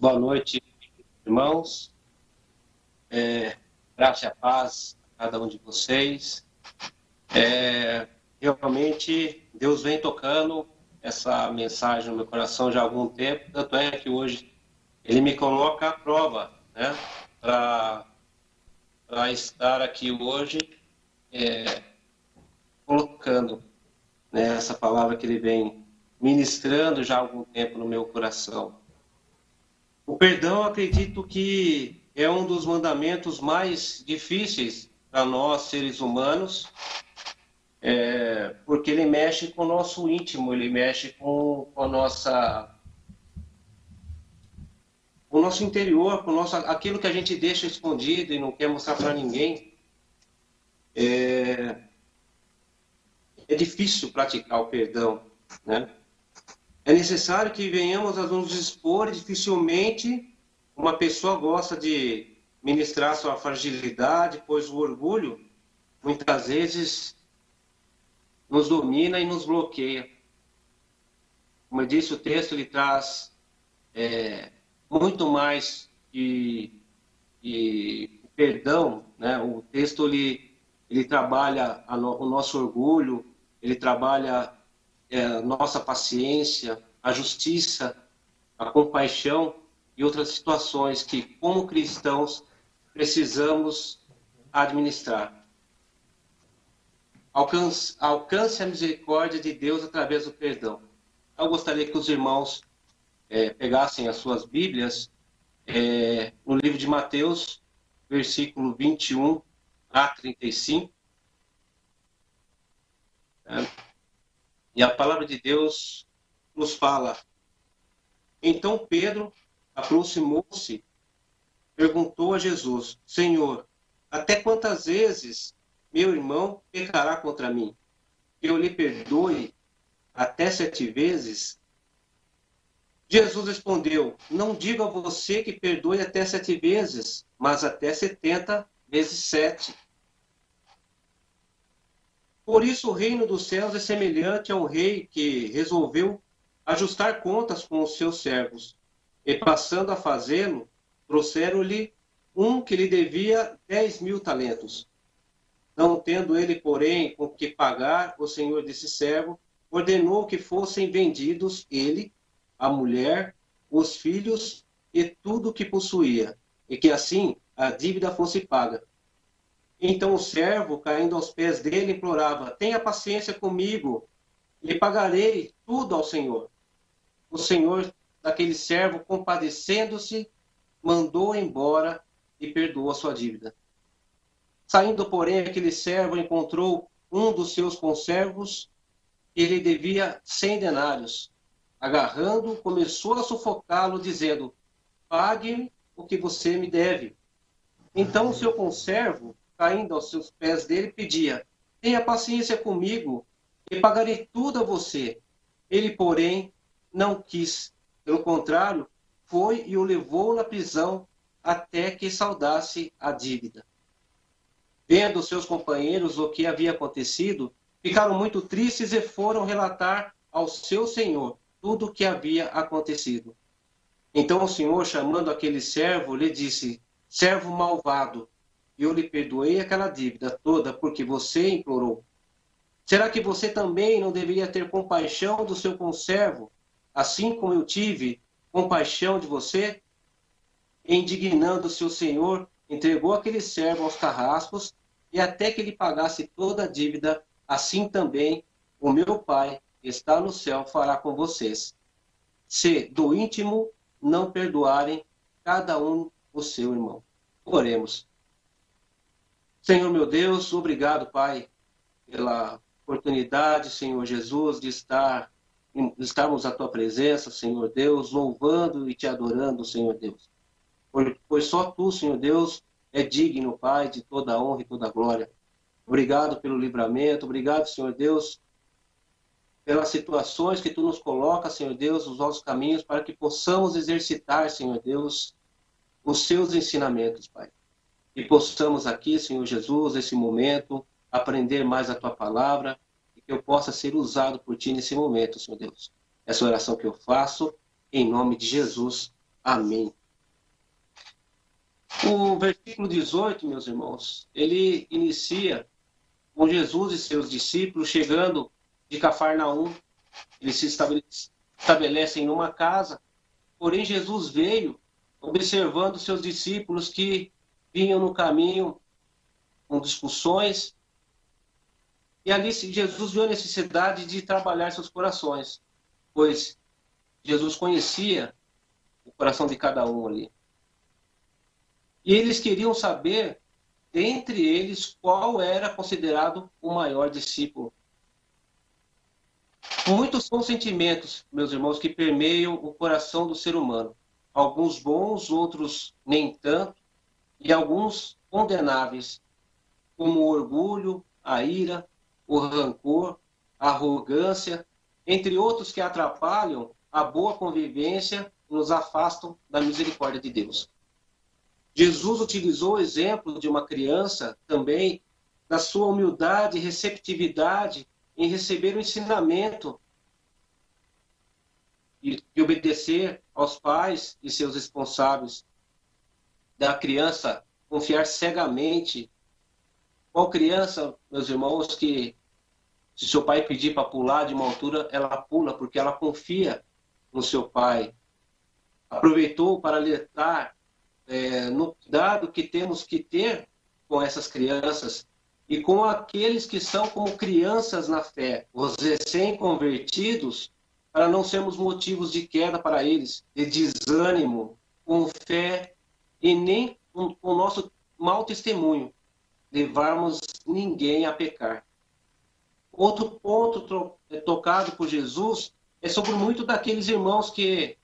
Boa noite, irmãos. Graça e a paz a cada um de vocês. Realmente, Deus vem tocando essa mensagem no meu coração já há algum tempo, tanto é que hoje Ele me coloca à prova, né, para estar aqui hoje colocando, né, essa palavra que Ele vem ministrando já há algum tempo no meu coração. O perdão, acredito que é um dos mandamentos mais difíceis para nós, seres humanos, porque ele mexe com o nosso íntimo, ele mexe com o nosso interior, com aquilo que a gente deixa escondido e não quer mostrar para ninguém. É difícil praticar o perdão, né? É necessário que venhamos a nos expor, e dificilmente uma pessoa gosta de ministrar sua fragilidade, pois o orgulho, muitas vezes, nos domina e nos bloqueia. Como eu disse, o texto ele traz muito mais que o perdão, né? O texto ele trabalha o nosso orgulho, ele trabalha nossa paciência, a justiça, a compaixão e outras situações que, como cristãos, precisamos administrar. Alcance a misericórdia de Deus através do perdão. Eu gostaria que os irmãos pegassem as suas Bíblias no livro de Mateus, versículo 21 a 35. E a palavra de Deus nos fala. Então Pedro aproximou-se, perguntou a Jesus: Senhor, até quantas vezes meu irmão pecará contra mim? Que eu lhe perdoe até 7 vezes? Jesus respondeu: Não digo a você que perdoe até 7 vezes, mas até 70 vezes 7. Por isso o reino dos céus é semelhante a um rei que resolveu ajustar contas com os seus servos. E passando a fazê-lo, trouxeram-lhe um que lhe devia 10.000 talentos. Não tendo ele, porém, com que pagar, o senhor desse servo ordenou que fossem vendidos ele, a mulher, os filhos e tudo o que possuía, e que assim a dívida fosse paga. Então o servo, caindo aos pés dele, implorava: Tenha paciência comigo, lhe pagarei tudo ao Senhor. O Senhor daquele servo, compadecendo-se, mandou embora e perdoou a sua dívida. Saindo, porém, aquele servo encontrou um dos seus conservos que lhe devia 100 denários. Agarrando-o, começou a sufocá-lo, dizendo: Pague-me o que você me deve. Então o seu conservo, caindo aos seus pés dele, pedia: Tenha paciência comigo, e pagarei tudo a você. Ele, porém, não quis. Pelo contrário, foi e o levou na prisão até que saldasse a dívida. Vendo seus companheiros o que havia acontecido, ficaram muito tristes e foram relatar ao seu senhor tudo o que havia acontecido. Então o senhor, chamando aquele servo, lhe disse: Servo malvado, eu lhe perdoei aquela dívida toda porque você implorou. Será que você também não deveria ter compaixão do seu conservo, assim como eu tive compaixão de você? Indignando seu senhor, entregou aquele servo aos carrascos, e até que ele pagasse toda a dívida, assim também o meu Pai, que está no céu, fará com vocês, se do íntimo não perdoarem cada um o seu irmão. Oremos. Senhor meu Deus, obrigado, Pai, pela oportunidade, Senhor Jesus, de estarmos à tua presença, Senhor Deus, louvando e te adorando, Senhor Deus. Pois só tu, Senhor Deus, é digno, Pai, de toda a honra e toda a glória. Obrigado pelo livramento, obrigado, Senhor Deus, pelas situações que tu nos coloca, Senhor Deus, nos nossos caminhos, para que possamos exercitar, Senhor Deus, os seus ensinamentos, Pai. E possamos aqui, Senhor Jesus, nesse momento, aprender mais a tua palavra e que eu possa ser usado por ti nesse momento, Senhor Deus. Essa oração que eu faço, em nome de Jesus. Amém. O versículo 18, meus irmãos, ele inicia com Jesus e seus discípulos chegando de Cafarnaum. Eles se estabelecem numa casa, porém Jesus veio observando seus discípulos que vinham no caminho com discussões, e ali Jesus viu a necessidade de trabalhar seus corações, pois Jesus conhecia o coração de cada um ali. E eles queriam saber, dentre eles, qual era considerado o maior discípulo. Muitos são sentimentos, meus irmãos, que permeiam o coração do ser humano. Alguns bons, outros nem tanto, e alguns condenáveis, como o orgulho, a ira, o rancor, a arrogância, entre outros que atrapalham a boa convivência e nos afastam da misericórdia de Deus. Jesus utilizou o exemplo de uma criança também, na sua humildade e receptividade em receber o ensinamento e obedecer aos pais e seus responsáveis, da criança confiar cegamente. Qual criança, meus irmãos, que se seu pai pedir para pular de uma altura, ela pula porque ela confia no seu pai. Aproveitou para alertar no cuidado que temos que ter com essas crianças e com aqueles que são como crianças na fé, os recém-convertidos, para não sermos motivos de queda para eles, de desânimo, com fé e nem com o nosso mau testemunho, levarmos ninguém a pecar. Outro ponto tocado por Jesus é sobre muito daqueles irmãos que,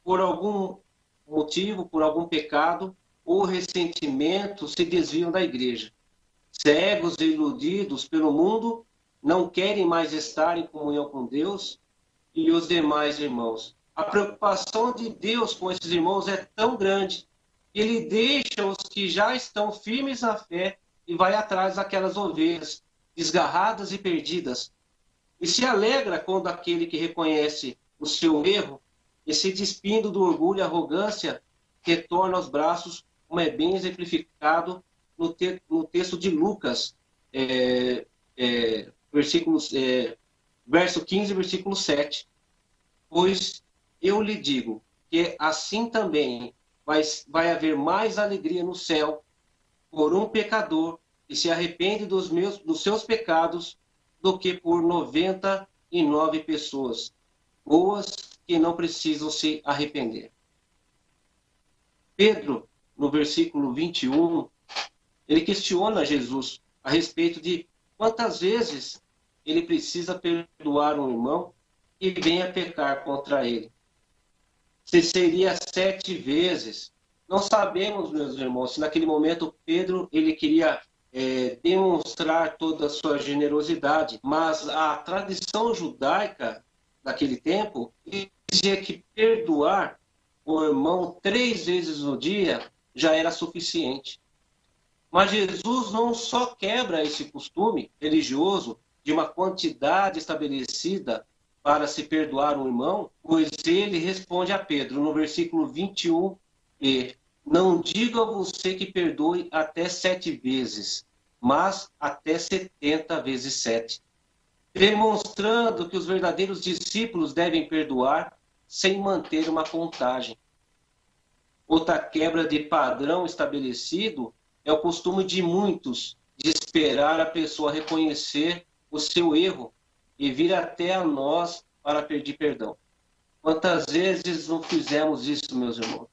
por algum motivo, por algum pecado ou ressentimento, se desviam da igreja. Cegos e iludidos pelo mundo, não querem mais estar em comunhão com Deus e os demais irmãos. A preocupação de Deus com esses irmãos é tão grande, que Ele deixa os que já estão firmes na fé e vai atrás daquelas ovelhas desgarradas e perdidas. E se alegra quando aquele que reconhece o seu erro e se despindo do orgulho e arrogância, retorna aos braços, como é bem exemplificado no texto de Lucas, verso 15, versículo 7. Pois eu lhe digo que assim também vai haver mais alegria no céu por um pecador que se arrepende dos seus pecados do que por 99 pessoas boas que não precisam se arrepender. Pedro, no versículo 21, ele questiona Jesus a respeito de quantas vezes ele precisa perdoar um irmão que venha pecar contra ele. Se seria 7 vezes. Não sabemos, meus irmãos, se naquele momento Pedro ele queria demonstrar toda a sua generosidade, mas a tradição judaica daquele tempo dizia que perdoar o irmão 3 vezes no dia já era suficiente. Mas Jesus não só quebra esse costume religioso de uma quantidade estabelecida para se perdoar um irmão, pois ele responde a Pedro no versículo 21, não digo a você que perdoe até 7 vezes, mas até 70 vezes 7. Demonstrando que os verdadeiros discípulos devem perdoar sem manter uma contagem. Outra quebra de padrão estabelecido é o costume de muitos de esperar a pessoa reconhecer o seu erro e vir até a nós para pedir perdão. Quantas vezes não fizemos isso, meus irmãos?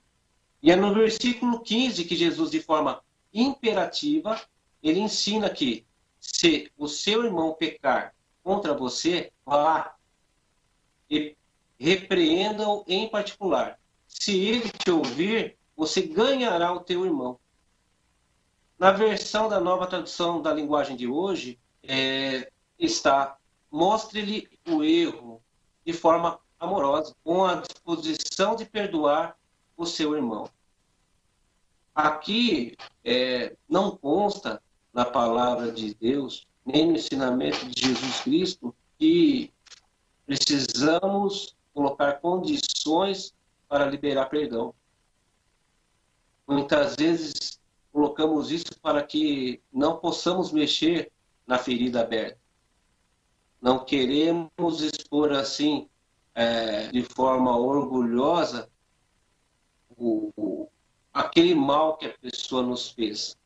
E é no versículo 15 que Jesus, de forma imperativa, ele ensina que se o seu irmão pecar contra você, vá e repreenda-o em particular. Se ele te ouvir, você ganhará o teu irmão. Na versão da Nova Tradução da Linguagem de hoje, está: mostre-lhe o erro de forma amorosa, com a disposição de perdoar o seu irmão. Aqui não consta na palavra de Deus, nem no ensinamento de Jesus Cristo, que precisamos colocar condições para liberar perdão. Muitas vezes colocamos isso para que não possamos mexer na ferida aberta. Não queremos expor assim, de forma orgulhosa, aquele mal que a pessoa nos fez.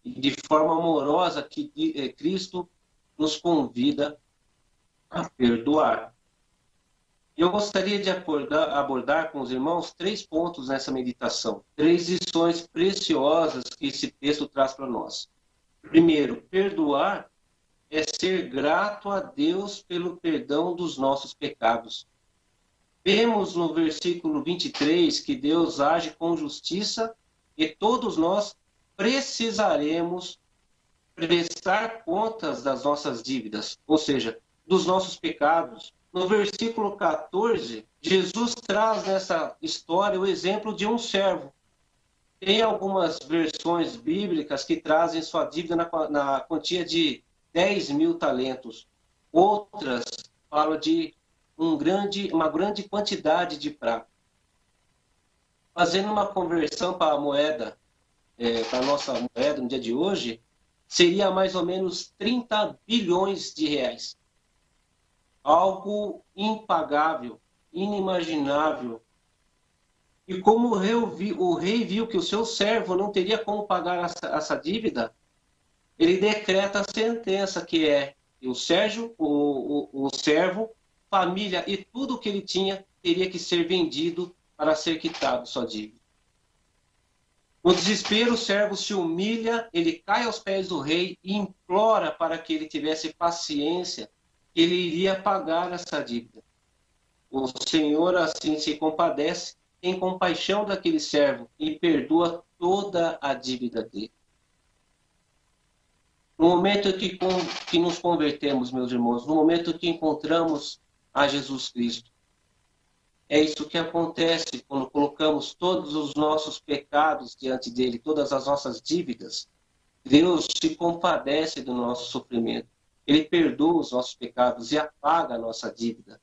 E de forma amorosa que Cristo nos convida a perdoar. Eu gostaria de abordar com os irmãos 3 pontos nessa meditação, 3 lições preciosas que esse texto traz para nós. Primeiro, perdoar é ser grato a Deus pelo perdão dos nossos pecados. Vemos no versículo 23 que Deus age com justiça e todos nós precisaremos prestar contas das nossas dívidas, ou seja, dos nossos pecados. No versículo 14, Jesus traz nessa história o exemplo de um servo. Tem algumas versões bíblicas que trazem sua dívida na quantia de 10.000 talentos. Outras falam de uma grande quantidade de prata. Fazendo uma conversão para a moeda, para a nossa moeda no dia de hoje, seria mais ou menos 30 bilhões de reais. Algo impagável, inimaginável. E como o rei viu que o seu servo não teria como pagar essa dívida, ele decreta a sentença que é o servo, família e tudo que ele tinha teria que ser vendido para ser quitado sua dívida. No desespero, o servo se humilha, ele cai aos pés do rei e implora para que ele tivesse paciência, que ele iria pagar essa dívida. O Senhor assim se compadece, tem compaixão daquele servo e perdoa toda a dívida dele. No momento que nos convertemos, meus irmãos, no momento que encontramos a Jesus Cristo, é isso que acontece quando colocamos todos os nossos pecados diante dele, todas as nossas dívidas. Deus se compadece do nosso sofrimento. Ele perdoa os nossos pecados e apaga a nossa dívida.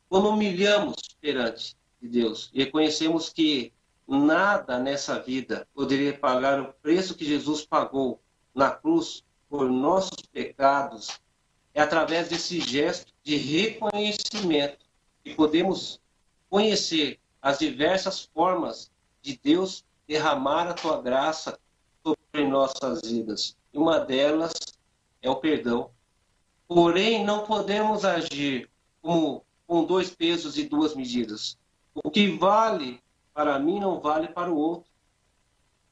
Quando humilhamos perante Deus e reconhecemos que nada nessa vida poderia pagar o preço que Jesus pagou na cruz por nossos pecados, é através desse gesto de reconhecimento que podemos conhecer as diversas formas de Deus derramar a tua graça sobre nossas vidas. E uma delas é o perdão. Porém, não podemos agir com 2 pesos e 2 medidas. O que vale para mim não vale para o outro.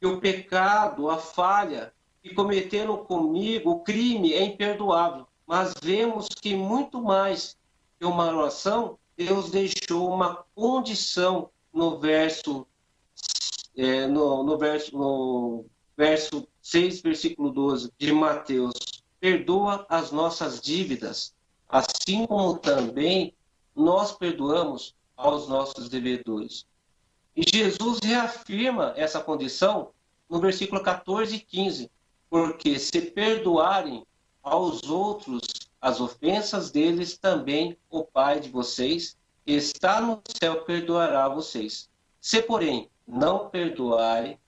E o pecado, a falha que cometeram comigo, o crime é imperdoável. Mas vemos que muito mais que uma oração, Deus deixou uma condição no verso 6, versículo 12 de Mateus. Perdoa as nossas dívidas, assim como também nós perdoamos aos nossos devedores. E Jesus reafirma essa condição no versículo 14 e 15. Porque se perdoarem aos outros as ofensas deles, também o Pai de vocês, que está no céu, perdoará a vocês. Se, porém, não perdoarem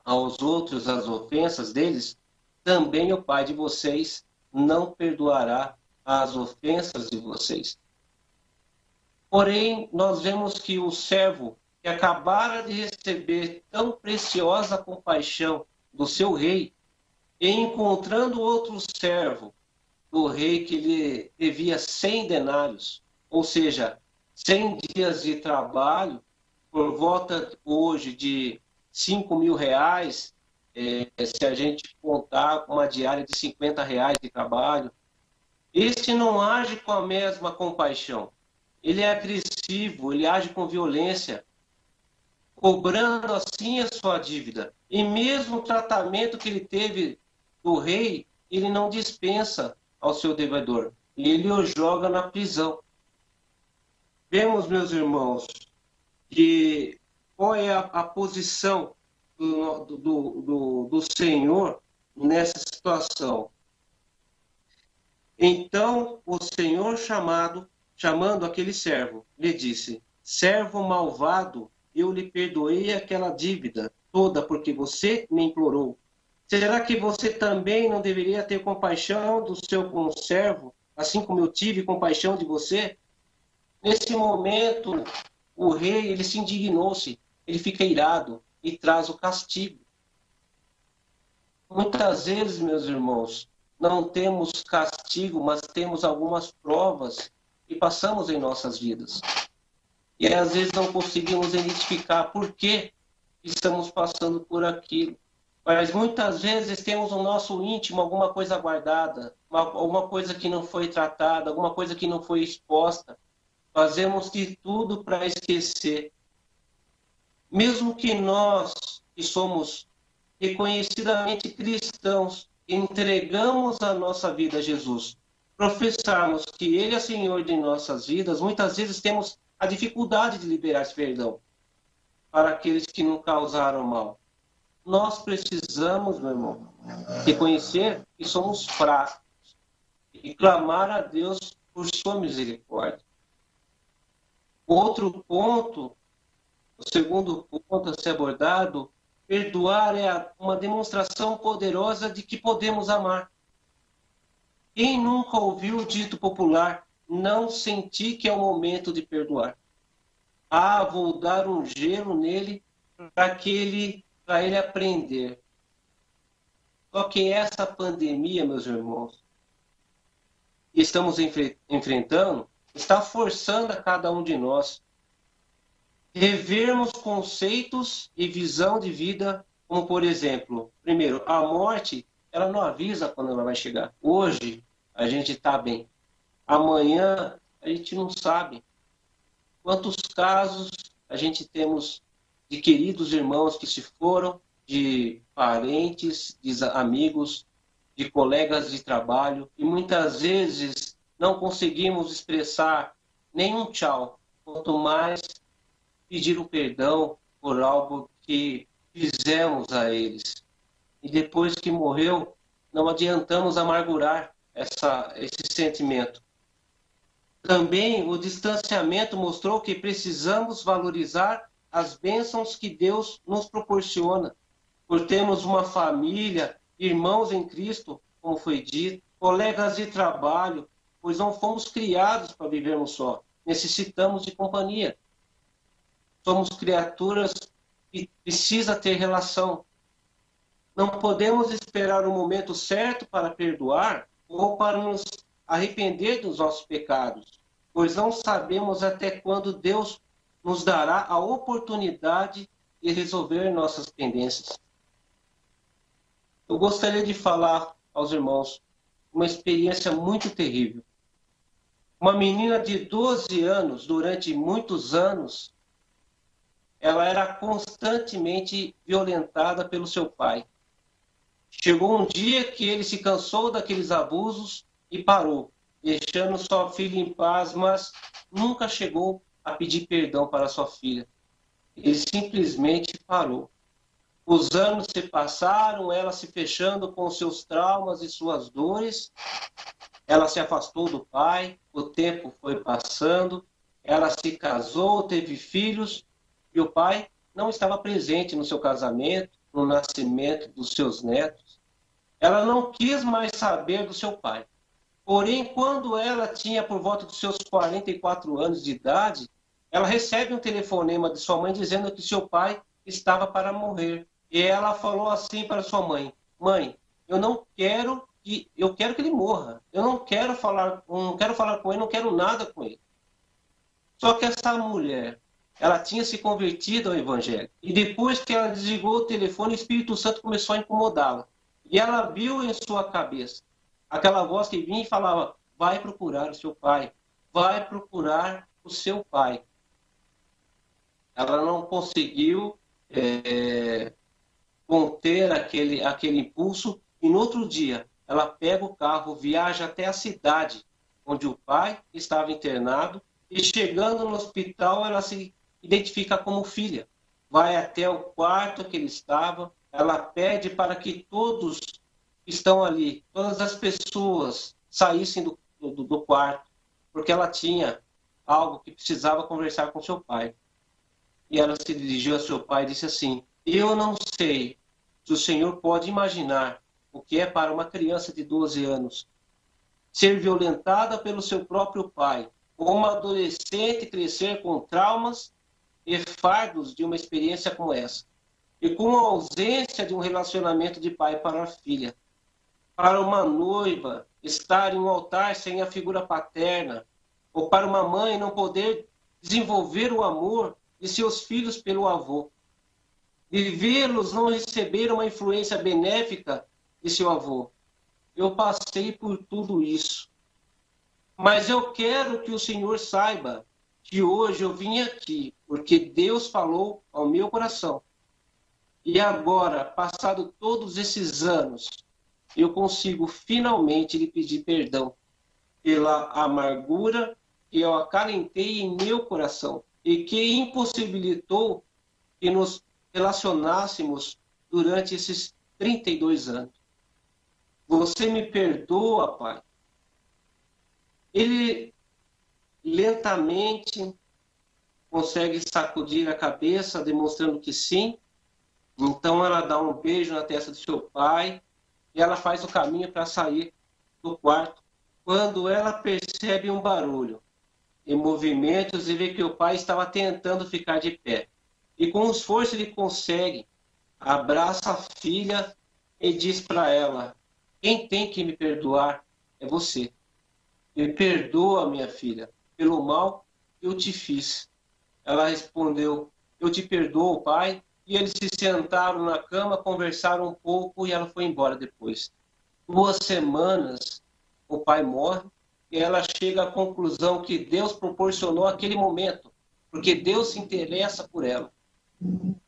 aos outros as ofensas deles, também o Pai de vocês não perdoará as ofensas de vocês. Porém, nós vemos que o servo que acabara de receber tão preciosa compaixão do seu rei, e encontrando outro servo do rei que lhe devia 100 denários, ou seja, 100 dias de trabalho, por volta hoje de 5.000 reais, se a gente contar com uma diária de 50 reais de trabalho, este não age com a mesma compaixão. Ele é agressivo, ele age com violência, cobrando assim a sua dívida. E mesmo o tratamento que ele teve do rei, ele não dispensa ao seu devedor. E ele o joga na prisão. Vemos, meus irmãos, que qual é a posição do Senhor nessa situação. Então, o Senhor chamando aquele servo, lhe disse: servo malvado, eu lhe perdoei aquela dívida toda porque você me implorou. Será que você também não deveria ter compaixão do seu conservo, assim como eu tive compaixão de você? Nesse momento, o rei, ele se indignou-se, ele fica irado e traz o castigo. Muitas vezes, meus irmãos, não temos castigo, mas temos algumas provas que passamos em nossas vidas. E às vezes não conseguimos identificar por que estamos passando por aquilo. Mas muitas vezes temos no nosso íntimo alguma coisa guardada, alguma coisa que não foi tratada, alguma coisa que não foi exposta. Fazemos de tudo para esquecer. Mesmo que nós, que somos reconhecidamente cristãos, entregamos a nossa vida a Jesus, professarmos que Ele é Senhor de nossas vidas, muitas vezes temos a dificuldade de liberar esse perdão para aqueles que nos causaram mal. Nós precisamos, meu irmão, reconhecer que somos fracos e clamar a Deus por sua misericórdia. Outro ponto, o segundo ponto a ser abordado, perdoar é uma demonstração poderosa de que podemos amar. Quem nunca ouviu o dito popular, não senti que é o momento de perdoar? Ah, vou dar um gelo nele para ele aprender. Só que essa pandemia, meus irmãos, que estamos enfrentando, está forçando a cada um de nós revermos conceitos e visão de vida, como, por exemplo, primeiro, a morte, ela não avisa quando ela vai chegar. Hoje, a gente está bem. Amanhã, a gente não sabe. Quantos casos a gente temos de queridos irmãos que se foram, de parentes, de amigos, de colegas de trabalho, e muitas vezes não conseguimos expressar nenhum tchau, quanto mais pedir o perdão por algo que fizemos a eles. E depois que morreu, não adiantamos amargurar esse sentimento. Também o distanciamento mostrou que precisamos valorizar as bênçãos que Deus nos proporciona, por termos uma família, irmãos em Cristo, como foi dito, colegas de trabalho, pois não fomos criados para vivermos só, necessitamos de companhia. Somos criaturas que precisam ter relação. Não podemos esperar o momento certo para perdoar ou para nos arrepender dos nossos pecados, pois não sabemos até quando Deus nos dará a oportunidade de resolver nossas pendências. Eu gostaria de falar aos irmãos uma experiência muito terrível. Uma menina de 12 anos, durante muitos anos, ela era constantemente violentada pelo seu pai. Chegou um dia que ele se cansou daqueles abusos e parou, deixando sua filha em paz, mas nunca chegou a pedir perdão para sua filha. Ele simplesmente parou. Os anos se passaram, ela se fechando com seus traumas e suas dores. Ela se afastou do pai, o tempo foi passando, ela se casou, teve filhos, e o pai não estava presente no seu casamento, no nascimento dos seus netos. Ela não quis mais saber do seu pai. Porém, quando ela tinha por volta dos seus 44 anos de idade, ela recebe um telefonema de sua mãe dizendo que seu pai estava para morrer. E ela falou assim para sua mãe: mãe, eu quero que ele morra. Eu não quero falar com ele, não quero nada com ele. Só que essa mulher, ela tinha se convertido ao Evangelho. E depois que ela desligou o telefone, o Espírito Santo começou a incomodá-la. E ela viu em sua cabeça aquela voz que vinha e falava: vai procurar o seu pai. Vai procurar o seu pai. Ela não conseguiu conter aquele impulso. E no outro dia, ela pega o carro, viaja até a cidade onde o pai estava internado. E chegando no hospital, ela se identifica como filha. Vai até o quarto que ele estava. Ela pede para que todos que estão ali, todas as pessoas, saíssem do quarto, porque ela tinha algo que precisava conversar com seu pai. E ela se dirigiu a seu pai e disse assim: eu não sei se o senhor pode imaginar o que é para uma criança de 12 anos ser violentada pelo seu próprio pai, ou uma adolescente crescer com traumas e fardos de uma experiência como essa, e com a ausência de um relacionamento de pai para a filha. Para uma noiva estar em um altar sem a figura paterna, ou para uma mãe não poder desenvolver o amor de seus filhos pelo avô, de vê-los não receber uma influência benéfica de seu avô. Eu passei por tudo isso. Mas eu quero que o Senhor saiba que hoje eu vim aqui porque Deus falou ao meu coração. E agora, passado todos esses anos, eu consigo finalmente lhe pedir perdão pela amargura que eu acalentei em meu coração e que impossibilitou que nos relacionássemos durante esses 32 anos. Você me perdoa, Pai? Ele lentamente consegue sacudir a cabeça, demonstrando que sim. Então ela dá um beijo na testa do seu pai e ela faz o caminho para sair do quarto. Quando ela percebe um barulho e movimentos e vê que o pai estava tentando ficar de pé. E com esforço ele consegue, abraça a filha e diz para ela: quem tem que me perdoar é você. Me perdoa, minha filha, pelo mal que eu te fiz. Ela respondeu: eu te perdoo, pai. E eles se sentaram na cama, conversaram um pouco e ela foi embora depois. 2 semanas, o pai morre e ela chega à conclusão que Deus proporcionou aquele momento, porque Deus se interessa por ela.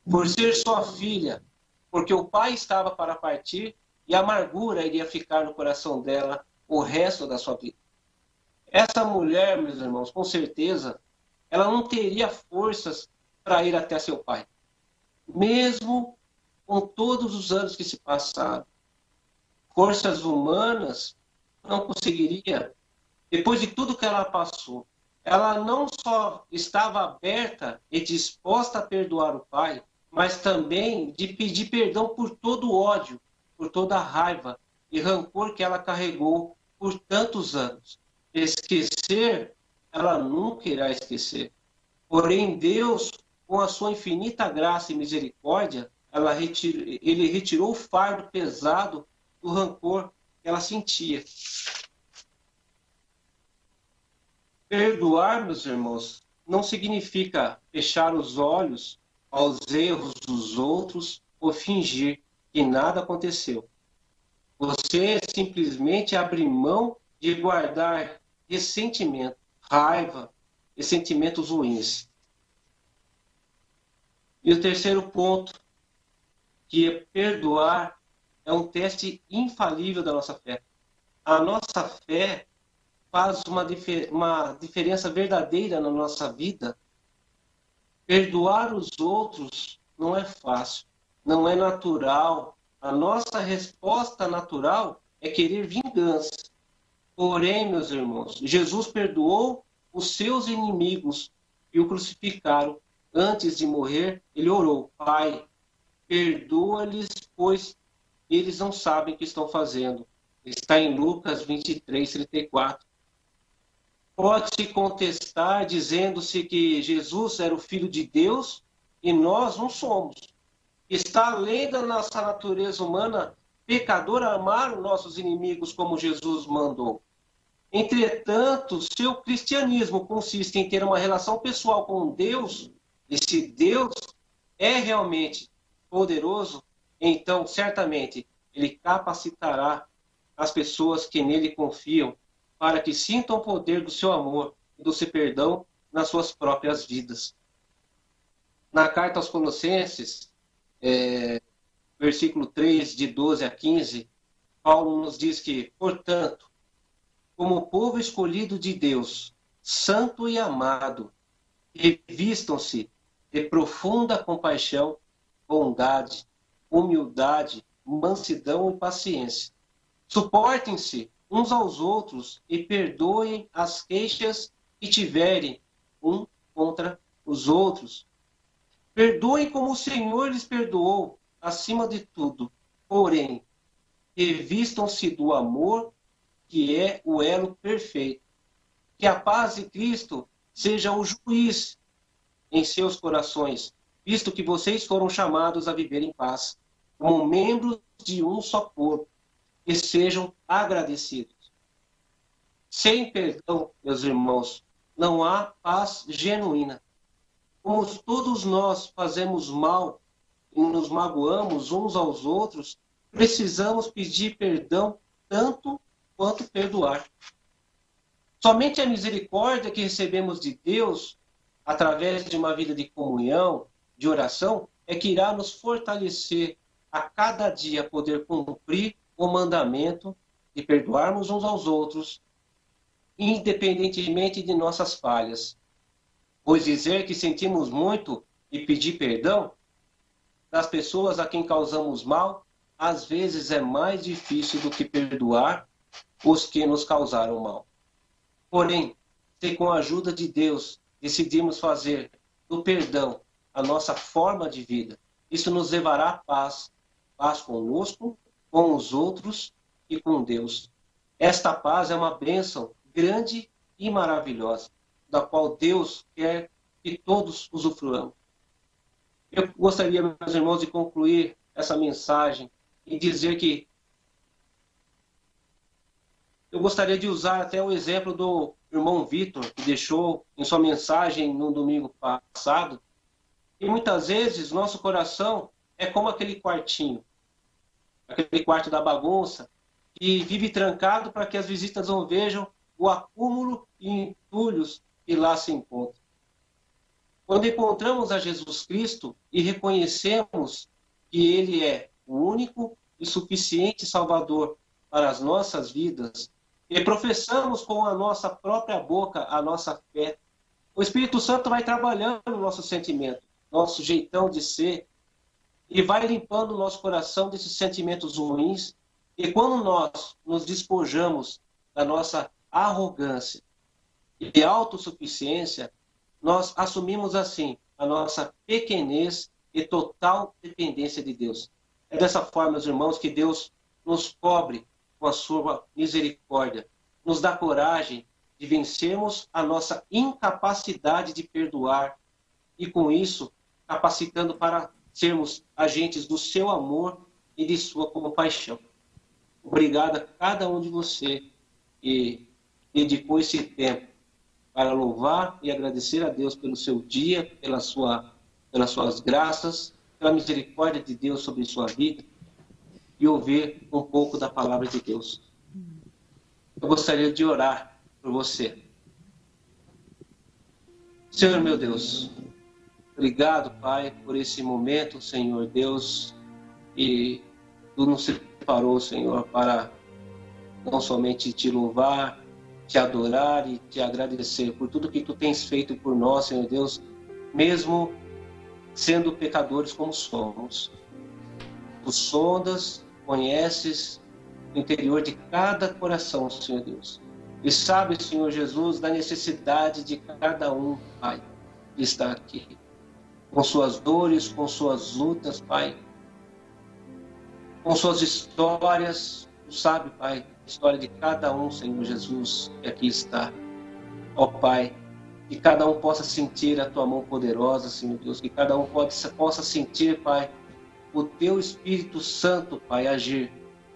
Por ser sua filha, porque o pai estava para partir e a amargura iria ficar no coração dela o resto da sua vida. Essa mulher, meus irmãos, com certeza, ela não teria forças para ir até seu pai. Mesmo com todos os anos que se passaram, forças humanas não conseguiria. Depois de tudo que ela passou, ela não só estava aberta e disposta a perdoar o pai, mas também de pedir perdão por todo o ódio, por toda a raiva e rancor que ela carregou por tantos anos. Esquecer, ela nunca irá esquecer. Porém, Deus, com a sua infinita graça e misericórdia, ele retirou o fardo pesado do rancor que ela sentia. Perdoar, meus irmãos, não significa fechar os olhos aos erros dos outros ou fingir que nada aconteceu. Você simplesmente abre mão de guardar ressentimento, raiva e sentimentos ruins. E o terceiro ponto, que é perdoar, é um teste infalível da nossa fé. A nossa fé faz uma diferença verdadeira na nossa vida. Perdoar os outros não é fácil, não é natural. A nossa resposta natural é querer vingança. Porém, meus irmãos, Jesus perdoou os seus inimigos e o crucificaram. Antes de morrer, ele orou: Pai, perdoa-lhes, pois eles não sabem o que estão fazendo. Está em Lucas 23, 34. Pode-se contestar dizendo-se que Jesus era o Filho de Deus e nós não somos. Está além da nossa natureza humana pecadora amar os nossos inimigos como Jesus mandou. Entretanto, se o cristianismo consiste em ter uma relação pessoal com Deus, e se Deus é realmente poderoso, então certamente Ele capacitará as pessoas que nele confiam para que sintam o poder do seu amor e do seu perdão nas suas próprias vidas. Na carta aos Colossenses, versículo 3, de 12 a 15, Paulo nos diz que, portanto, como povo escolhido de Deus, santo e amado, revistam-se de profunda compaixão, bondade, humildade, mansidão e paciência. Suportem-se uns aos outros e perdoem as queixas que tiverem um contra os outros. Perdoem como o Senhor lhes perdoou, acima de tudo. Porém, revistam-se do amor, que é o elo perfeito. Que a paz de Cristo seja o juiz em seus corações, visto que vocês foram chamados a viver em paz, como membros de um só corpo, e sejam agradecidos. Sem perdão, meus irmãos, não há paz genuína. Como todos nós fazemos mal e nos magoamos uns aos outros, precisamos pedir perdão tanto quanto perdoar. Somente a misericórdia que recebemos de Deus, através de uma vida de comunhão, de oração, é que irá nos fortalecer a cada dia poder cumprir o mandamento de perdoarmos uns aos outros, independentemente de nossas falhas. Pois dizer que sentimos muito e pedir perdão das pessoas a quem causamos mal, às vezes é mais difícil do que perdoar os que nos causaram mal. Porém, se com a ajuda de Deus decidimos fazer do perdão a nossa forma de vida, isso nos levará à paz, paz conosco, com os outros e com Deus. Esta paz é uma bênção grande e maravilhosa, da qual Deus quer que todos usufruamos. Eu gostaria, meus irmãos, de concluir essa mensagem e dizer que eu gostaria de usar até o exemplo do irmão Vitor, que deixou em sua mensagem no domingo passado, e muitas vezes nosso coração é como aquele quartinho, aquele quarto da bagunça, que vive trancado para que as visitas não vejam o acúmulo e entulhos que lá se encontram. Quando encontramos a Jesus Cristo e reconhecemos que Ele é o único e suficiente Salvador para as nossas vidas, e professamos com a nossa própria boca a nossa fé, o Espírito Santo vai trabalhando no nosso sentimento, nosso jeitão de ser, e vai limpando o nosso coração desses sentimentos ruins. E quando nós nos despojamos da nossa arrogância e autossuficiência, nós assumimos assim a nossa pequenez e total dependência de Deus. É dessa forma, meus irmãos, que Deus nos cobre com a sua misericórdia, nos dá coragem de vencermos a nossa incapacidade de perdoar e, com isso, capacitando para sermos agentes do seu amor e de sua compaixão. Obrigado a cada um de vocês que dedicou esse tempo para louvar e agradecer a Deus pelo seu dia, pelas suas graças, pela misericórdia de Deus sobre sua vida e ouvir um pouco da palavra de Deus. Eu gostaria de orar por você. Senhor meu Deus, obrigado, Pai, por esse momento, Senhor Deus, e Tu nos separou, Senhor, para não somente Te louvar, Te adorar e Te agradecer por tudo que Tu tens feito por nós, Senhor Deus, mesmo sendo pecadores como somos. Tu sondas, conheces o interior de cada coração, Senhor Deus. E sabe, Senhor Jesus, da necessidade de cada um, Pai, que está aqui. Com suas dores, com suas lutas, Pai. Com suas histórias. Tu sabe, Pai, a história de cada um, Senhor Jesus, que aqui está. Ó Pai, que cada um possa sentir a Tua mão poderosa, Senhor Deus. Que cada um possa sentir, Pai, o Teu Espírito Santo, Pai, agir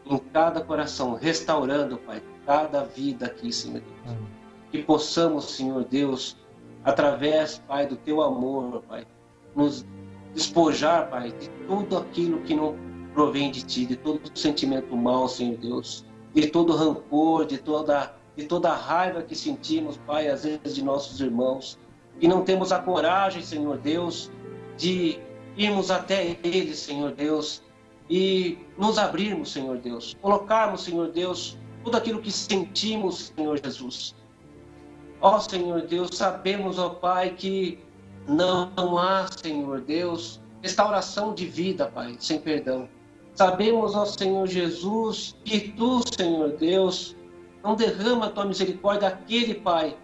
em cada coração, restaurando, Pai, cada vida aqui, Senhor Deus. Que possamos, Senhor Deus, através, Pai, do Teu amor, Pai, nos despojar, Pai, de tudo aquilo que não provém de Ti, de todo sentimento mau, Senhor Deus, de todo rancor, de toda a raiva que sentimos, Pai, às vezes de nossos irmãos, que não temos a coragem, Senhor Deus, de irmos até eles, Senhor Deus, e nos abrirmos, Senhor Deus, colocarmos, Senhor Deus, tudo aquilo que sentimos, Senhor Jesus. Ó Senhor Deus, sabemos, ó Pai, que não há, Senhor Deus, restauração de vida, Pai, sem perdão. Sabemos, ó Senhor Jesus, que Tu, Senhor Deus, não derrama a Tua misericórdia àquele, Pai,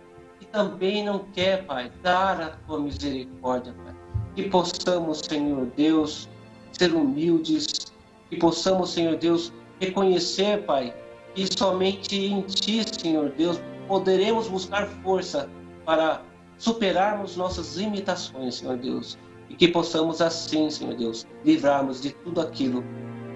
que também não quer, Pai, dar a tua misericórdia, Pai. Que possamos, Senhor Deus, ser humildes, que possamos, Senhor Deus, reconhecer, Pai, que somente em Ti, Senhor Deus, poderemos buscar força para superarmos nossas limitações, Senhor Deus. E que possamos assim, Senhor Deus, livrarmos de tudo aquilo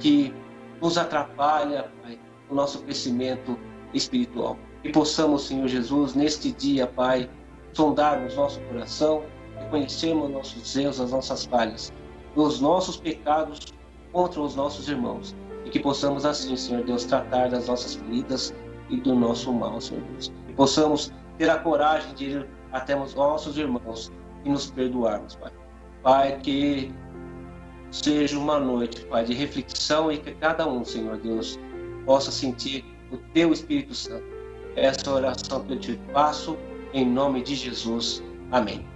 que nos atrapalha, Pai, o nosso crescimento espiritual. E possamos, Senhor Jesus, neste dia, Pai, sondarmos nosso coração, reconhecermos nossos erros, as nossas falhas, os nossos pecados contra os nossos irmãos. E que possamos assim, Senhor Deus, tratar das nossas feridas e do nosso mal, Senhor Deus. E possamos ter a coragem de ir até os nossos irmãos e nos perdoarmos, Pai. Pai, que seja uma noite, Pai, de reflexão e que cada um, Senhor Deus, possa sentir o Teu Espírito Santo. Essa oração que eu te faço, em nome de Jesus. Amém.